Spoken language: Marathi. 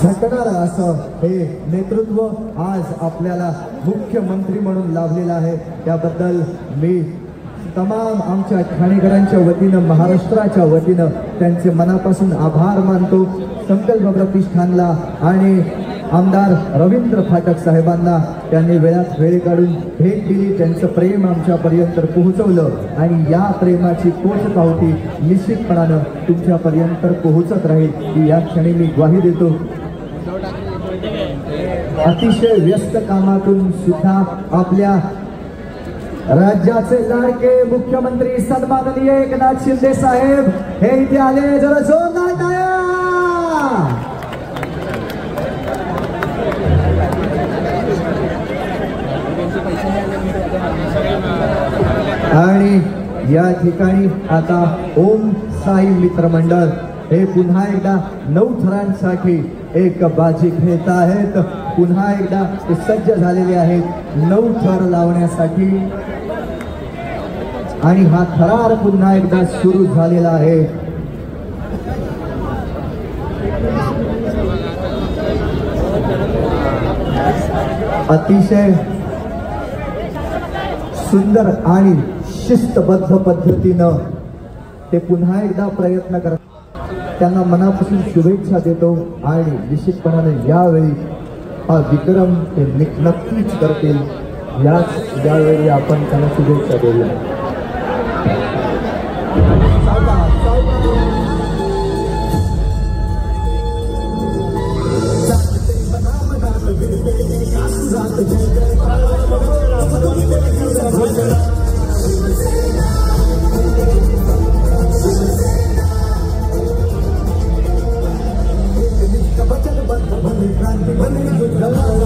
झटणार असं हे नेतृत्व आज आपल्याला मुख्यमंत्री म्हणून लाभलेलं आहे। त्याबद्दल मी तमाम आमच्या ठाणेकरांच्या वतीनं महाराष्ट्राच्या वतीनं त्यांचे मनापासून आभार मानतो। संकल्प प्रतिष्ठानला आणि आमदार रवींद्र फाटक साहेबांना त्यांनी वेळात वेळ काढून भेट दिली, त्यांचं प्रेम आमच्यापर्यंत पोहोचवलं आणि या प्रेमाची पोचपावती निश्चितपणानं तुमच्यापर्यंत पोहोचत राहील ही या क्षणी मी ग्वाही देतो। अतिशय व्यस्त कामातून सुद्धा आपल्या राज्याचे लाडके मुख्यमंत्री सन्माननीय एकनाथ शिंदे साहेब हे इथे आले। जरा जोरदार टाळ्या। आणि या ठिकाणी आता ओम साई मित्र मंडळ हे पुन्हा एकदा 9 थरांसाठी एक बाजी खेळत आहेत। पुन्हा एकदा ते सज्ज झालेले आहेत 9 थर लावण्यासाठी आणि हा थरार पुन्हा एकदा सुरू झालेला आहे। अतिशय सुंदर आणि शिस्तबद्ध पद्धतीनं ते पुन्हा एकदा प्रयत्न करतात। त्यांना मनापासून शुभेच्छा देतो आणि निश्चितपणाने यावेळी हा विक्रम ते नक्कीच करतील। यावेळी आपण त्यांना शुभेच्छा देऊया। क्रांति